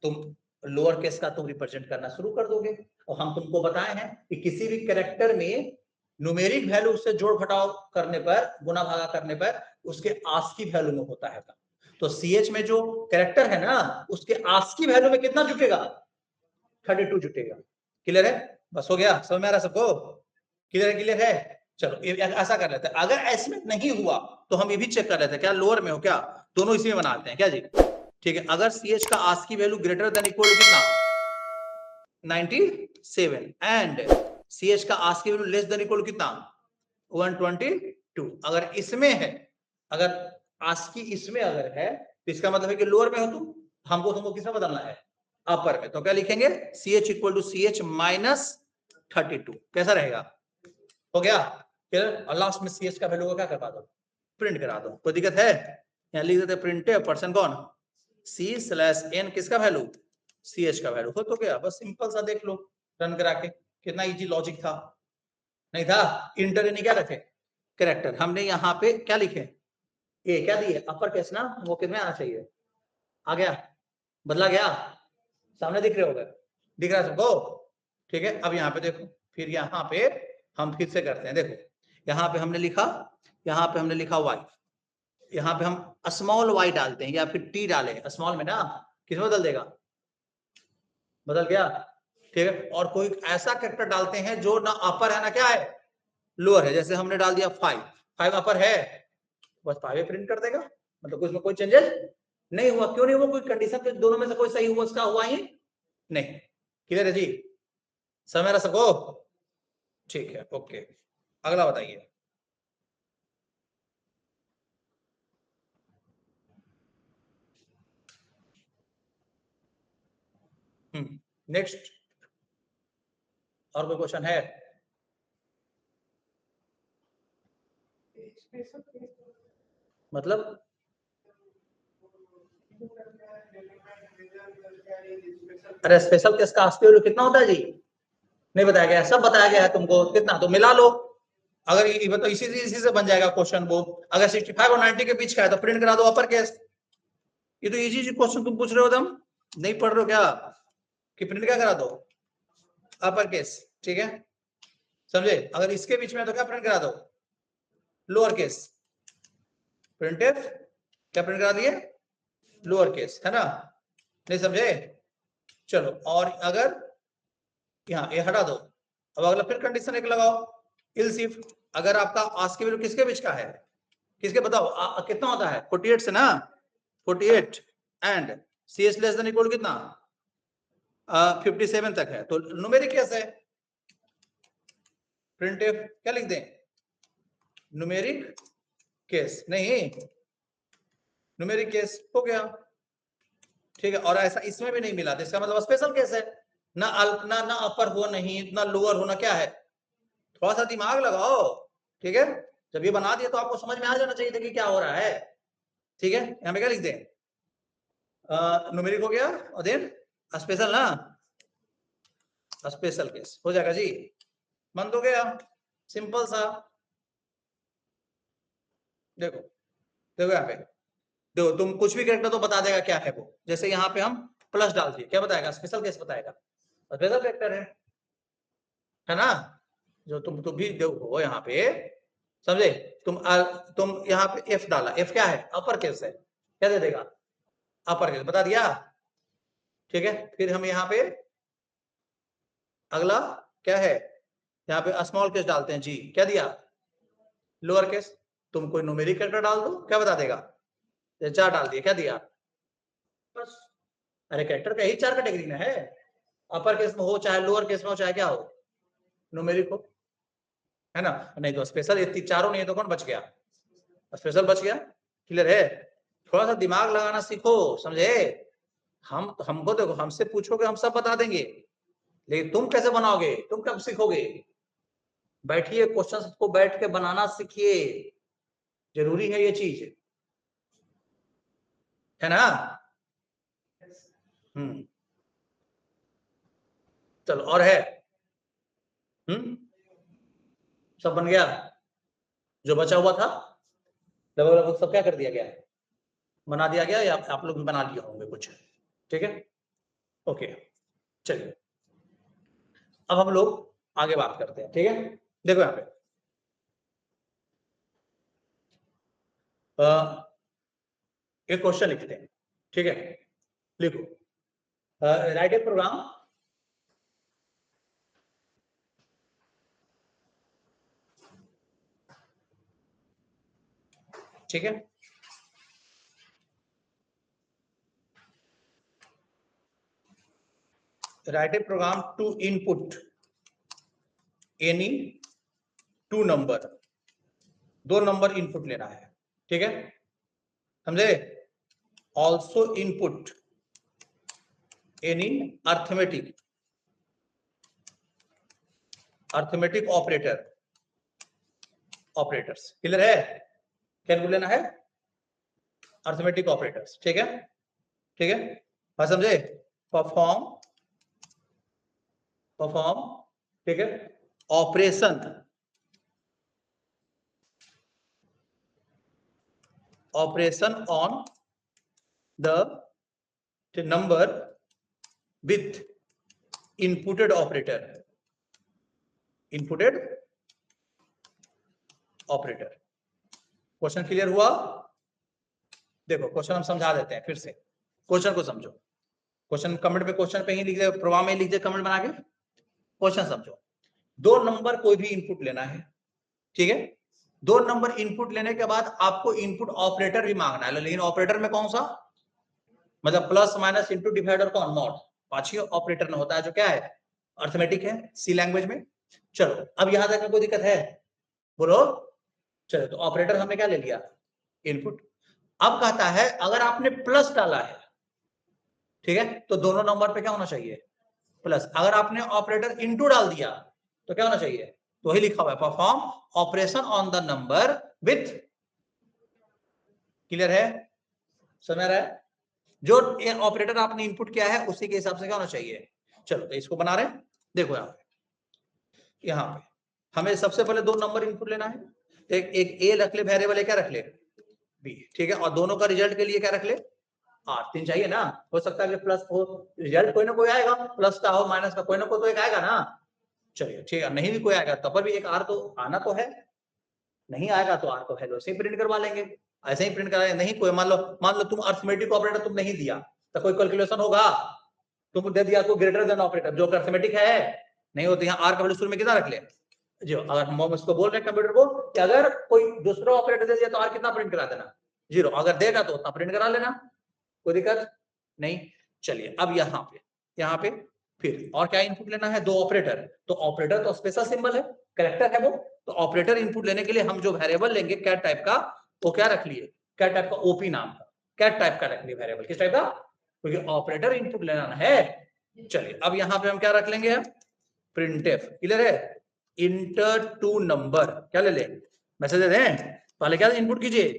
[SPEAKER 1] तुम लोअर केस का तुम रिप्रेजेंट करना शुरू कर दोगे? और हम तुमको बताए हैं कि किसी भी कैरेक्टर में न्यूमेरिक वैल्यू से जोड़ घटाव करने पर, गुना भागा करने पर उसके आस्की वैल्यू में होता है। तो ch में जो कैरेक्टर है ना, उसके आस्की वैल्यू में कितना जुटेगा? 32 जुटेगा। क्लियर है? बस हो गया? समझ में आ रहा सबको? क्लियर है? क्लियर है? चलो ऐसा कर लेते हैं, अगर एस्टिमेट नहीं हुआ तो हम ये भी चेक कर लेते हैं क्या लोअर में हो क्या? दोनों इसी में बनाते हैं क्या जी? ठीक है, अगर ch का ASCII value greater than equal to कितना? 97, एंड ch का ASCII value less than equal to कितना? 122। अगर इसमें है, अगर आस्की इसमें अगर है तो इसका मतलब है कि लोअर में हो तुम, हमको तुमको किसमें बदलना है? अपर में। तो क्या लिखेंगे? ch equal to ch minus 32। कैसा रहेगा? हो गया? और लास्ट में ch का वैल्यू को क्या करवा दो? प्रिंट करा दो। कोई दिक्कत है? यहाँ लिख देते प्रिंट पर्सन कौन? c/n किसका वैल्यू? ch का वैल्यू। हो तो गया? बस सिंपल सा देख लो रन करा के, कितना इजी लॉजिक था। नहीं था? इंटर एनी क्या रखे? कैरेक्टर। हमने यहाँ पे क्या लिखे? ए क्या दिए? अपर केस ना, वो कितने आना चाहिए? आ गया? बदला गया? सामने दिख रहे होगा? दिख रहा है सबको? ठीक है, अब यहाँ पे देखो, फिर यहाँ पे हम फिर से करते हैं। देखो यहाँ पे हमने लिखा, यहाँ पे हमने लिखा वाइफ, यहाँ पे हम स्मॉल y डालते हैं या फिर t डाले स्मॉल में ना, किसमें बदल देगा, बदल गया, ठीक है। और कोई ऐसा कैरेक्टर डालते हैं जो ना अपर है ना क्या है, लोअर है। जैसे हमने डाल दिया 5 अपर है, बस 5 प्रिंट कर देगा, मतलब उसमें कोई चेंजेस नहीं हुआ। क्यों नहीं हुआ, कोई कंडीशन पे दोनों में से कोई सही हुआ, उसका हुआ ही नहीं। क्लियर है जी, समझ रह सको, ठीक है, ओके। अगला बताइए। नेक्स्ट, और कोई क्वेश्चन है? मतलब अरे स्पेशल केस का आस्पेक्ट कितना होता है जी, नहीं बताया गया, सब बताया गया है तुमको, कितना तो मिला लो। अगर ये मतलब इसी से बन जाएगा क्वेश्चन। वो अगर 65 और 90 के बीच का है तो प्रिंट करा दो अपर केस। ये तो इजी क्वेश्चन तुम पूछ रहे हो, तुम नहीं पढ़ रहे हो क्या, कि प्रिंट क्या करा दो, अपर केस, ठीक है, समझे। अगर इसके बीच में है तो क्या प्रिंट करा दो, लोअर केस। प्रिंटफ क्या प्रिंट करा दिए, लोअर केस, है ना, नहीं समझे। चलो, और अगर यहाँ ये हटा दो, अब अगला फिर कंडीशन एक लगाओ, इल सिफ। अगर आपका आस्क के वैल्यू किसके बीच का है, किसके बताओ, कितना होता है 48 से ना, 48 and c s less than equal कितना 57 तक है, तो न्यूमेरिक केस है। प्रिंटफ क्या लिख दें, न्यूमेरिक केस, नहीं न्यूमेरिक केस हो गया, ठीक है। और ऐसा इसमें भी नहीं मिला तो इसका मतलब स्पेशल केस है, ना ना ना अपर हो, नहीं ना लोअर होना, क्या है, थोड़ा सा दिमाग लगाओ, ठीक है। जब ये बना दिया तो आपको समझ में आ जाना चाहिए था कि क्या हो रहा है, ठीक है। यहाँ पे क्या लिख दें, न्यूमेरिक हो गया, और देन स्पेशल ना, स्पेशल केस हो जाएगा जी, मन तो गया, सिंपल सा। देखो देखो यहाँ पे, देखो तुम कुछ भी कैरेक्टर तो बता देगा क्या है वो। जैसे यहाँ पे हम प्लस डाल दिए, क्या बताएगा, स्पेशल केस बताएगा, स्पेशल कैरेक्टर है ना। जो तुम भी देखो यहाँ पे, समझे। तुम यहाँ पे एफ डाला, एफ क्या है, अपर केस है, क्या दे देगा, अपर केस बता दिया, ठीक है। फिर हम यहाँ पे अगला क्या है, यहाँ पे स्मॉल केस डालते हैं जी, क्या दिया, लोअर केस। तुम कोई न्यूमेरिक कैरेक्टर डाल दो, क्या बता देगा, 4 डाल दिया, क्या दिया, बस। अरे कैरेक्टर का ही 4 कैटेगरी में है, अपर केस में हो चाहे लोअर केस में हो चाहे क्या हो, न्यूमेरिक हो, है ना। नहीं तो स्पेशल, ये चारों नहीं है तो कौन बच गया, स्पेशल बच गया। क्लियर है, थोड़ा सा दिमाग लगाना सीखो, समझे। हमको देखो, हमसे पूछोगे हम सब बता देंगे, लेकिन तुम कैसे बनाओगे, तुम कब सीखोगे। बैठिए, क्वेश्चंस को बैठ के बनाना सीखिए, जरूरी है ये चीज, है ना। चलो, और है, सब बन गया, जो बचा हुआ था लगभग लगभग सब क्या कर दिया गया, बना दिया गया, या आप लोग भी बना लिए होंगे कुछ, ठीक है, ओके। चलिए, अब हम लोग आगे बात करते हैं, ठीक है। देखो यहाँ पे एक क्वेश्चन लिखते हैं, ठीक है, लिखो, राइट ए प्रोग्राम ठीक है, write a program to input any 2 number, 2 number input लेना है, ठीक है, समझे। Also input any arithmetic operators, clear है, क्या लेना है, अर्थमेटिक ऑपरेटर्स, ठीक है, ठीक है, बात समझे। परफॉर्म, ठीक है, operation on the number with inputted operator, question clear हुआ, देखो क्वेश्चन हम समझा देते हैं फिर से, क्वेश्चन को समझो। क्वेश्चन कमेंट पे, क्वेश्चन पे ही लिख दे, प्रवाह में लिख दे कमेंट बना के, क्वेश्चन समझो। 2 नंबर कोई भी इनपुट लेना है, ठीक है। 2 नंबर इनपुट लेने के बाद आपको इनपुट ऑपरेटर भी मांगना है, लेकिन ऑपरेटर में कौन सा, मतलब प्लस माइनस इंटू डिवाइडर कौन, मॉड। पांचवी ऑपरेटर में होता है जो क्या है, अर्थमेटिक है, सी लैंग्वेज में। चलो अब यहां तक में कोई दिक्कत है, बोलो। चलो तो ऑपरेटर हमने क्या ले लिया, इनपुट। अब कहता है अगर आपने प्लस डाला है, ठीक है, तो दोनों नंबर पे क्या होना चाहिए, प्लस। अगर आपने ऑपरेटर इनटू डाल दिया तो क्या होना चाहिए, तो वही लिखा हुआ है, perform operation on the number with, clear है, समझ रहा है। जो ऑपरेटर आपने इनपुट किया है उसी के हिसाब से क्या होना चाहिए। चलो तो इसको बना रहे हैं, देखो यहाँ पे हमें सबसे पहले 2 नंबर इनपुट लेना है। एक ए रख ले वेरिएबल, क्या रख ले, बी, ठीक है, और दोनों का रिजल्ट के लिए क्या रख ले, 3 चाहिए ना। हो सकता है कि प्लस हो, रिजल्ट कोई ना कोई आएगा, प्लस का हो माइनस का, कोई ना कोई तो एक आएगा ना। चलिए ठीक है, नहीं भी कोई आएगा तब पर भी एक आर तो आना तो है, नहीं आएगा तो आर को हेलो ऐसे ही प्रिंट करवा लेंगे, ऐसे ही प्रिंट कराएंगे। नहीं कोई, मान लो तुम अर्थमेटिक ऑपरेटर तुम नहीं दिया तो कोई कैलकुलेशन होगा, तुम दे दिया कोई ग्रेटर देन ऑपरेटर जो अर्थमेटिक है, नहीं होती। यहाँ आर का वैल्यू शुरू में कितना रख ले, जो अगर हम उसको बोल रहे हैं कंप्यूटर को कि अगर कोई दूसरा ऑपरेटर दे दिया तो आर कितना प्रिंट करा देना, 0, अगर देगा तो उतना प्रिंट करा लेना, कोई दिक्कत नहीं। चलिए अब यहाँ पे फिर और क्या इनपुट लेना है, 2 ऑपरेटर। तो ऑपरेटर तो स्पेशल सिंबल है, कैरेक्टर है वो, तो ऑपरेटर इनपुट लेने के लिए हम जो वेरिएबल लेंगे कैट टाइप का, वो क्या रख लिए, कैट टाइप का, ओपी नाम का कैट टाइप का रख लिए वेरिएबल। किस टाइप का, क्योंकि ऑपरेटर इनपुट लेना है। चलिए अब यहाँ पे हम क्या रख लेंगे, प्रिंटफ, क्लियर है, इंटर 2 नंबर, क्या ले ले, मैसेज दे दें, पहले क्या इनपुट कीजिए,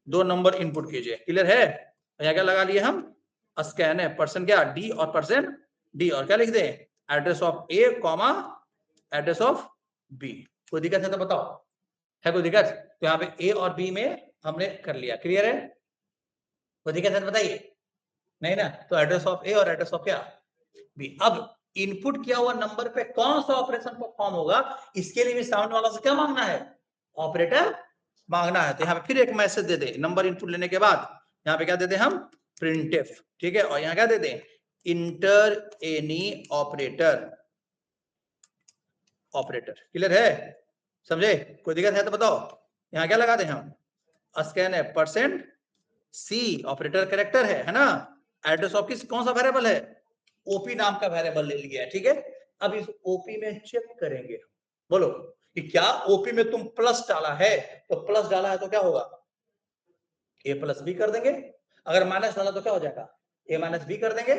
[SPEAKER 1] 2 नंबर इनपुट कीजिए, क्लियर है। यहाँ क्या लगा लिए हम, स्कैन है, पर्सन क्या डी और पर्सन डी, और क्या लिख दें, address of a comma address of b. कोई दिक्कत है तो बताओ, है कोई दिक्कत, तो यहाँ पे ए और बी में हमने कर लिया, क्लियर है, कोई दिक्कत है तो बताइए, नहीं ना, तो एड्रेस ऑफ ए और एड्रेस ऑफ क्या बी। अब इनपुट किया हुआ नंबर पे कौन सा ऑपरेशन परफॉर्म होगा, इसके लिए भी साउंड वाला से क्या मांगना है, ऑपरेटर मांगना है। तो यहाँ पे फिर एक मैसेज दे दे, नंबर इनपुट लेने के बाद यहाँ पे क्या दे दे हम, प्रिंटफ, ठीक है, और यहाँ क्या दे दें, inter any operator, operator, clear है, समझे, कोई दिक्कत है तो बताओ। यहाँ क्या लगा दें हम, स्कैन है, परसेंट सी, ऑपरेटर कैरेक्टर है ना, एड्रेस ऑफ किस कौन सा वेरिएबल है, ओपी नाम का वेरिएबल ले लिया है, ठीक है। अब इस ओपी में चेक करेंगे, बोलो कि क्या ओपी में तुम प्लस डाला है, तो प्लस डाला है तो क्या होगा, ए प्लस बी कर देंगे, अगर माइनस डाला तो क्या हो जाएगा, ए माइनस बी कर देंगे,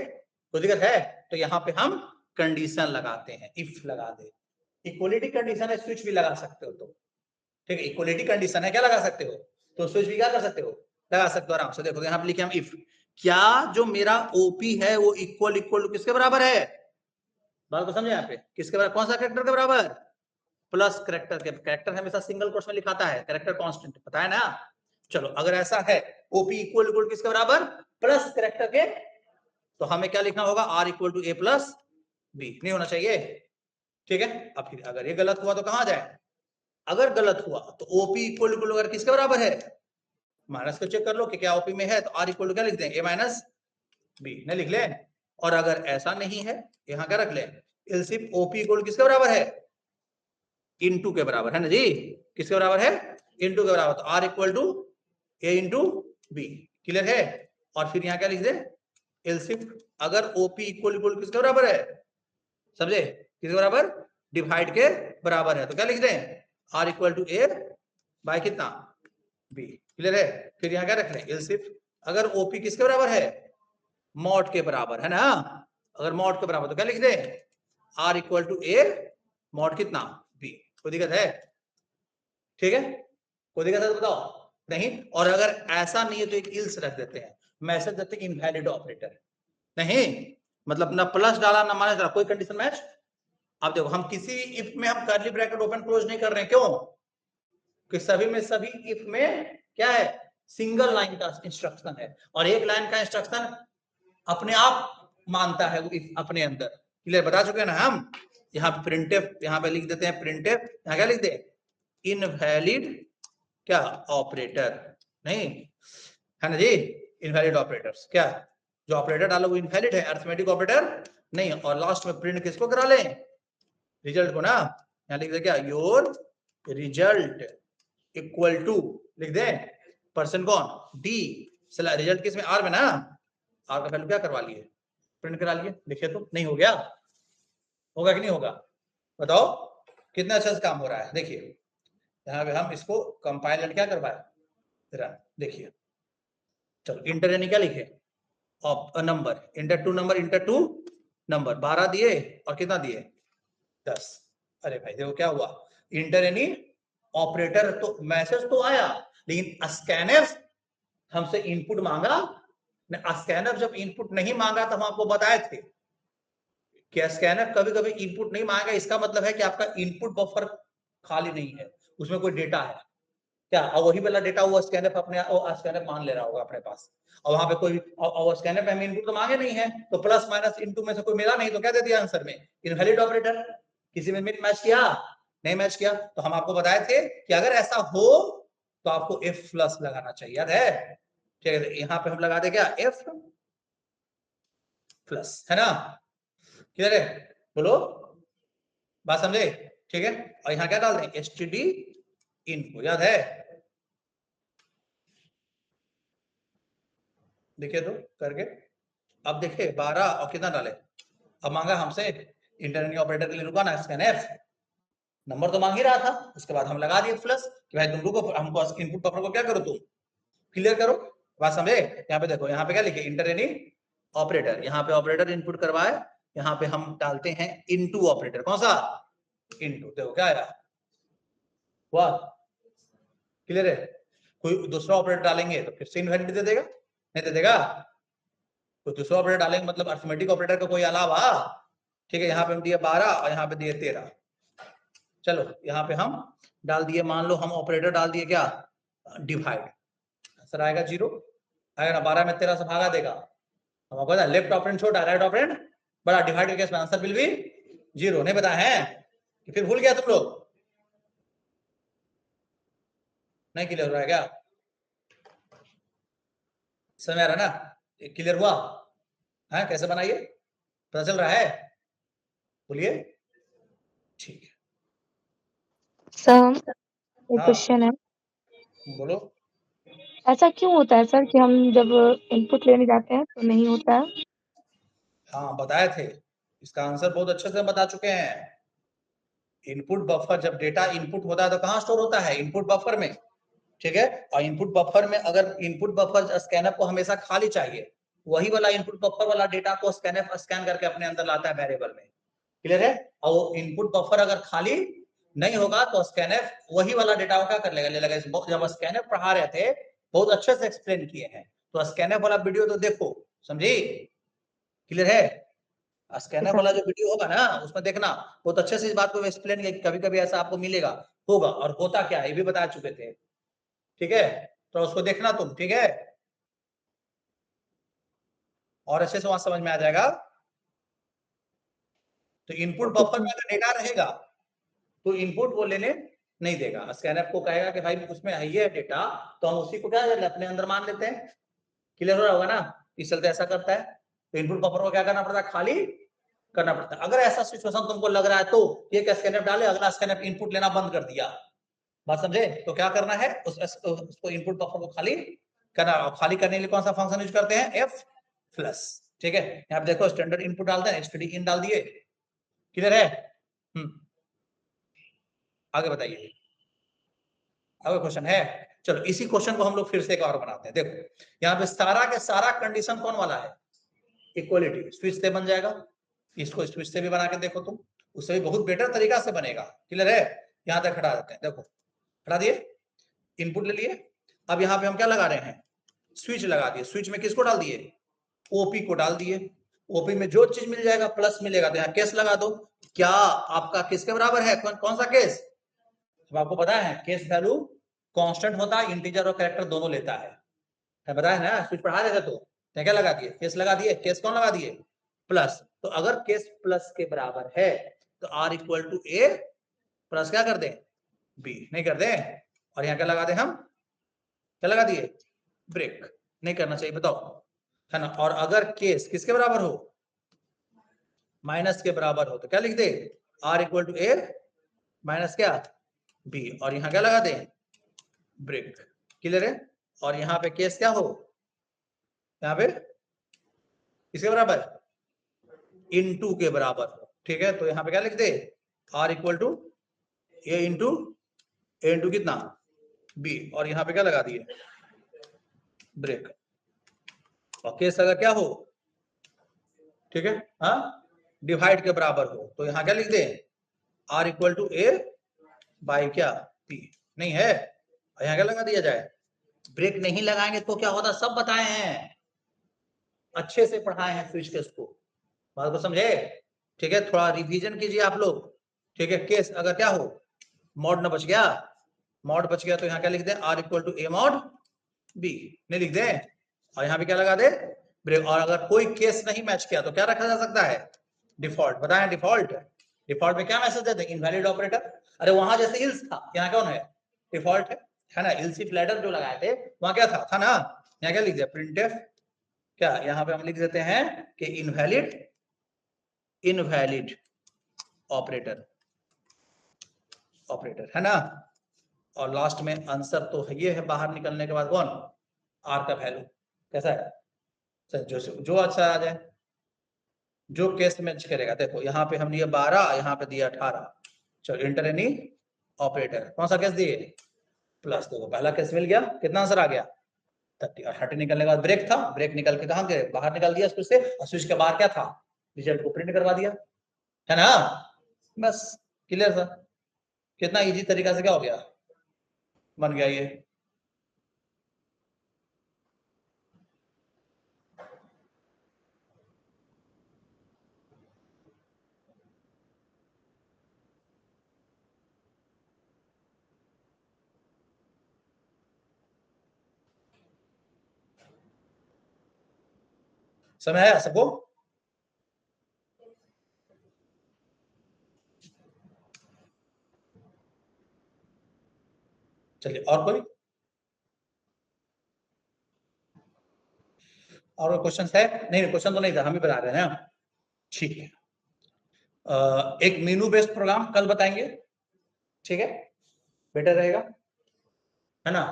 [SPEAKER 1] कोई दिक्कत है। तो यहाँ पे हम कंडीशन लगाते हैं, इफ लगा दे, इक्वलिटी कंडीशन है, स्विच भी लगा सकते हो, तो ठीक है, इक्वलिटी कंडीशन है, क्या लगा सकते हो, तो स्विच भी क्या कर सकते हो, लगा सकते हो आराम से। देखो यहाँ पे लिखे हम इफ, क्या जो मेरा ओपी है वो इक्वल इक्वल टू किसके बराबर है, बात को समझे यहाँ पे, किसके बराबर, कौन सा कैरेक्टर के बराबर, प्लस कैरेक्टर के, कैरेक्टर हमेशा सिंगल कोट्स में लिखाता है, कैरेक्टर कांस्टेंट पता है ना। चलो अगर ऐसा है ओपी इक्वल इक्वल किसके बराबर, प्लस कैरेक्टर के, तो हमें क्या लिखना होगा, r equal to a plus b, नहीं होना चाहिए, ठीक है। अब फिर अगर ये गलत हुआ तो कहां जाए, अगर गलत हुआ तो ओपी इक्वल इक्वल अगर किसके बराबर है, माइनस को चेक कर लो कि क्या ओपी में है, तो आर इक्वल टू क्या लिख दें, ए माइनस बी, नहीं लिख ले। और अगर ऐसा नहीं है, यहाँ क्या रख ले, सिर्फ ओपी इक्वल किसके बराबर है, इनटू के बराबर है ना जी, किसके बराबर है, इनटू के बराबर, तो r equal to A into b, clear है। और फिर यहाँ क्या लिख दे, एलसिफ अगर ओपी इक्वल इक्वल किसके बराबर है, समझे, किसके बराबर, डिवाइड के बराबर है, तो क्या लिख दें, r equal to a by कितना बी, क्लियर है। फिर यहाँ क्या रख लें, एलसिफ अगर ओपी किसके बराबर है, मॉड के बराबर है ना, अगर मॉड के बराबर तो क्या लिख दें, r equal to A mod कितना बी, कोई दिक्कत है, ठीक है, कोई दिक्कत है तो बताओ, नहीं। और अगर ऐसा नहीं है तो एक इल्स रख देते हैं, मैसेज देते हैं इनवैलिड ऑपरेटर, नहीं मतलब ना प्लस डाला ना माइनस डाला, कोई कंडीशन मैच। अब देखो हम किसी इफ में हम कर्ली ब्रैकेट ओपन क्लोज नहीं कर रहे हैं, क्यों, कि सभी में सभी इफ में क्या है, सिंगल लाइन का इंस्ट्रक्शन है, और एक लाइन का इंस्ट्रक्शन अपने आप मानता है वो इफ अपने अंदर, क्लियर, बता चुके हैं ना हम। यहाँ पे प्रिंटफ, यहाँ पे लिख देते हैं प्रिंटफ, यहाँ क्या लिख दे, इनवैलिड क्या ऑपरेटर, नहीं है ना जी, इनवैलिड ऑपरेटर्स। क्या जो ऑपरेटर डालो वो इनवैलिड है, अरिथमेटिक ऑपरेटर नहीं है। और लास्ट में प्रिंट किसको करा लें, रिजल्ट को ना। यहाँ लिख दे क्या, योर रिजल्ट इक्वल टू, लिख दे परसेंट कौन, डी, चला रिजल्ट किस में, आर में ना, आर का वैल्यू क्या करवा लिए, प्रिंट करा लिए। देखिए तो नहीं हो गया, होगा कि नहीं होगा, बताओ कितना अच्छा से काम हो रहा है। देखिए यहाँ पे हम इसको कंपाइलर क्या करवाए, रन। देखिए चलो इंटर यानी क्या लिखे, number enter two number, enter two number, 12 दिए और कितना दिए 10। अरे भाई देखो क्या हुआ, इंटर यानी ऑपरेटर, तो मैसेज तो आया, लेकिन स्कैनफ हमसे इनपुट मांगा, स्कैनफ जब इनपुट नहीं मांगा तो हम आपको बताए थे कि स्कैनर कभी कभी इनपुट नहीं मांगेगा, इसका मतलब है कि आपका इनपुट बफर खाली नहीं है, उसमें कोई डेटा है क्या, और वही वाला डेटा वो स्कैनर अपने स्कैनर मान ले रहा होगा अपने पास, और वहां पे कोई और स्कैनर पे हम इनपुट तो मांगे नहीं है, तो प्लस माइनस इनटू में से कोई मिला नहीं, तो क्या दे दिया आंसर में, इनवैलिड ऑपरेटर। किसी में मैच किया, नहीं मैच किया, तो हम आपको बताए थे कि अगर ऐसा हो तो आपको F प्लस लगाना चाहिए, याद है, ठीक है। यहाँ पे हम लगा दे क्या, F प्लस, है ना, क्लियर है, बोलो बात समझे, ठीक है। और यहाँ क्या डाल दें, std इनको, याद है, देखिए तो करके। अब देखिए 12 और कितना डाले, अब मांगा हमसे इंटरनल ऑपरेटर के लिए, रुका ना, स्कैनफ नंबर तो मांग ही रहा था, उसके बाद हम लगा दिए प्लस कि भाई तुम रुको, हमको इनपुट बफर को क्या करो, तुम क्लियर करो, बात समझे। यहाँ पे देखो, यहाँ पे क्या लिखे, इंटरनल ऑपरेटर, यहाँ पे ऑपरेटर इनपुट करवाए, यहाँ पे हम डालते हैं इनटू ऑपरेटर, कौन सा, इनटू, देखो क्या आया, वाह क्लियर है। कोई दूसरा ऑपरेटर डालेंगे तो फिर से इनवैलिड दे देगा, नहीं दे देगा, कोई दूसरा ऑपरेटर डालेंगे मतलब अरिथमेटिक ऑपरेटर का कोई अलावा, ठीक है। यहाँ पे हम दिए 12 और यहाँ पे दिए 13, चलो यहाँ पे हम डाल दिए, मान लो हम ऑपरेटर डाल दिए क्या, डिवाइड, आंसर आएगा 0, आएगा ना, 12 में 13 से भागा देगा, हमको पता है लेफ्ट ऑपरेंड छोटा, राइट ऑपरेंड बड़ा, डिवाइड के केस में आंसर विल बी 0, नहीं बताया है कि फिर भूल गया तुम लोग, नहीं क्लियर हो रहा है क्या, समझ आ रहा ना, क्लियर हुआ है, कैसे बनाइए, पता चल रहा है, बोलिए, ठीक है
[SPEAKER 2] सर एक
[SPEAKER 1] हाँ
[SPEAKER 2] क्वेश्चन है,
[SPEAKER 1] बोलो।
[SPEAKER 2] ऐसा क्यों होता है सर कि हम जब इनपुट लेने जाते हैं तो नहीं होता है?
[SPEAKER 1] हाँ बताए थे, इसका आंसर बहुत अच्छे से बता चुके हैं। इनपुट बफर, जब डेटा इनपुट होता है तो कहाँ स्टोर होता है, इनपुट बफर में, ठीक है। और इनपुट बफर में अगर इनपुट बफर स्कैनर को हमेशा खाली चाहिए, वही वाला इनपुट बफर वाला डेटा को स्कैनर स्कैन करके अपने अंदर लाता है वेरिएबल में, क्लियर है। और वो इनपुट बफर अगर खाली नहीं होगा तो स्कैनर वही वाला डेटा को क्या कर लेगा, ले लेगा। जब स्कैनर पढ़ा रहे थे बहुत अच्छे से एक्सप्लेन किए हैं, तो स्कैनर वाला वीडियो तो देखो, समझी, क्लियर है। स्कैनर वाला जो वीडियो होगा ना उसमें देखना, बहुत अच्छे से इस बात को एक्सप्लेन किया, कभी कभी ऐसा आपको मिलेगा, होगा और होता क्या है ये भी बता चुके थे, ठीक है। तो उसको देखना तुम, ठीक है, और अच्छे से वहां समझ में आ जाएगा। तो इनपुट बफर में अगर डेटा रहेगा तो इनपुट वो लेने नहीं देगा, स्कैनर को कहेगा कि भाई उसमें है ये डेटा, तो हम उसी को क्या अपने अंदर मान लेते हैं, क्लियर हो रहा होगा ना, इस चलते ऐसा करता है। तो इनपुट बफर को क्या करना पड़ता है, खाली करना पड़ता है। अगर ऐसा सिचुएशन तुमको लग रहा है तो ये स्कैनर डाले, अगला स्कैनर इनपुट लेना बंद कर दिया, बात समझे, तो क्या करना है, उसको इनपुट बफर को खाली करना, और खाली करने के लिए कौन सा फंक्शन यूज करते हैं, एफ प्लस, ठीक है। यहाँ पे देखो स्टैंडर्ड इनपुट डालते हैं, std इन डाल दिए, क्लियर है। आगे बताइए, आगे क्वेश्चन है, चलो इसी क्वेश्चन को हम लोग फिर से एक और बनाते हैं। देखो यहाँ पे सारा के सारा कंडीशन कौन वाला है, इक्वलिटी, स्विच से बन जाएगा, इसको स्विच से भी बना के देखो तुम, उससे भी बहुत बेटर तरीका से बनेगा, क्लियर है। यहाँ तक हटा देते हैं, देखो हटा दिए, इनपुट ले लिए, अब यहाँ पे हम क्या लगा रहे हैं, स्विच लगा दिए, स्विच में किसको डाल दिए, ओपी को डाल दिए, ओपी में जो चीज मिल जाएगा प्लस मिलेगा, तो यहाँ केस लगा दो, क्या आपका किसके बराबर है, कौन सा केस, अब आपको पता है केस वैल्यू कांस्टेंट होता है, इंटीजर और कैरेक्टर दोनों लेता है बताया ना, स्विच पढ़ा देते तो क्या लगा दिए, केस लगा दिए, केस कौन लगा दिए, प्लस, तो अगर केस प्लस के बराबर है तो r equal to a plus क्या कर दें, बी, नहीं कर दें, और यहाँ क्या लगा दें हम, क्या लगा दिए, ब्रेक, नहीं करना चाहिए, बताओ, है ना। और अगर केस किसके बराबर हो, माइनस के बराबर हो, तो क्या लिख दे, R equal to A minus क्या, बी, और यहाँ क्या लगा दे, ब्रेक। क्लियर है। और यहाँ पे केस क्या हो, यहाँ पे किसके बराबर, इनटू के बराबर हो, ठीक है। तो यहाँ पे क्या लिख दे, R equal to A into कितना, बी, और यहाँ पे क्या लगा दिए, ब्रेक। और केस अगर क्या हो, ठीक है, हाँ, डिवाइड के बराबर हो, तो यहाँ क्या लिख दे, R equal to A by क्या, पी, नहीं है, और यहाँ क्या लगा दिया जाए, ब्रेक नहीं लगाएंगे तो क्या होता, सब बताए हैं, अच्छे से पढ़ाए हैं स्विच केस को, बात को समझे, ठीक है। थोड़ा रिवीजन कीजिए आप लोग, ठीक है। केस अगर क्या हो, मॉड न बच गया, मॉड बच गया, तो यहाँ क्या लिख दे, R equal to A mod B, नहीं लिख दे, और यहाँ पे क्या लगा दे, ब्रेक। और अगर कोई केस नहीं मैच किया तो क्या रखा जा सकता है, डिफॉल्ट, बताएं डिफॉल्ट, डिफॉल्ट में क्या मैसेज देते हैं, इनवैलिड ऑपरेटर। अरे वहां जैसे इल्स था, यहाँ कौन है, डिफॉल्ट है ना, इल्स इफ लेटर जो लगाए थे वहां क्या था ना, यहाँ क्या लिख दिया, प्रिंटफ क्या, यहाँ पे हम लिख देते हैं कि इनवैलिड ऑपरेटर है ना। और लास्ट में आंसर तो ये है, बाहर निकलने के बाद कौन, आर का वैल्यू कैसा है, जो अच्छा आ जाए, जो केस मैच करेगा। देखो यहाँ पे हम दिया 12, यहाँ पे दिया 18, चलो इंटर एनी ऑपरेटर, कौन सा केस दिए, प्लस। देखो पहला केस मिल गया, कितना आंसर आ गया, 30, और 30 निकलने के बाद ब्रेक था, ब्रेक निकल के कहाँ गए, बाहर निकाल दिया स्विच से, और स्विच के बाहर क्या था, रिजल्ट को प्रिंट करवा दिया, है ना, बस क्लियर था। कितना इजी तरीका से क्या हो गया, बन गया ये। समय आया सबको, चलिए और कोई, और क्वेश्चन है, नहीं क्वेश्चन तो नहीं था, हम ही बता रहे हैं ना, ठीक है। एक मेनू बेस्ड प्रोग्राम कल बताएंगे, ठीक है, बेटर रहेगा, है ना।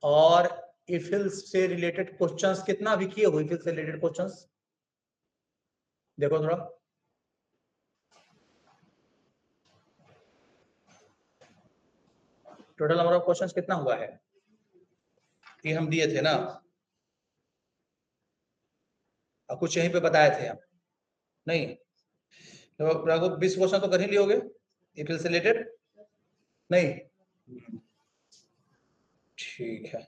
[SPEAKER 1] और इफिल्स से रिलेटेड क्वेश्चंस कितना भी किए हो, इफिल्स से रिलेटेड क्वेश्चंस देखो थोड़ा, टोटल नंबर ऑफ क्वेश्चंस कितना हुआ है, ये हम दिए थे ना, और कुछ यहीं पे बताए थे हम, नहीं तो 20 क्वेश्चन तो कर ही लियोगे इफिल से रिलेटेड, नहीं, ठीक है।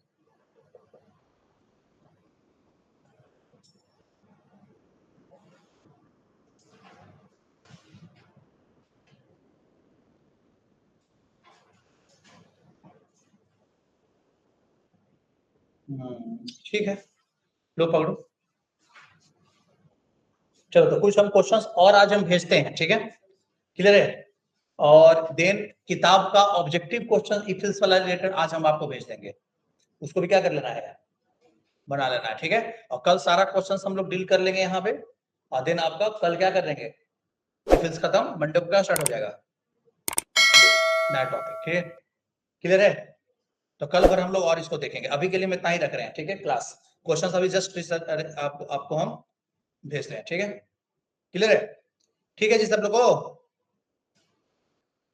[SPEAKER 1] ठीक है, लो पकड़ो, चलो तो कुछ हम क्वेश्चंस और आज हम भेजते हैं, ठीक है, क्लियर है। और देन किताब का ऑब्जेक्टिव क्वेश्चन इफिल्स वाला रिलेटेड आज हम आपको भेज देंगे, उसको भी क्या कर लेना है, बना लेना है, ठीक है। और कल सारा क्वेश्चन हम लोग डील कर लेंगे यहाँ पे, और देन आपका कल क्या कर लेंगे, इफिल्स खत्म, मंडे को क्या स्टार्ट हो जाएगा, नया टॉपिक, ठीक है, क्लियर है। तो कल भर हम लोग और इसको देखेंगे, अभी के लिए हम इतना ही रख रहे हैं, ठीक है। क्लास क्वेश्चन अभी जस्ट आपको हम भेज रहे हैं, ठीक है, क्लियर है, ठीक है जी सब लोगों को।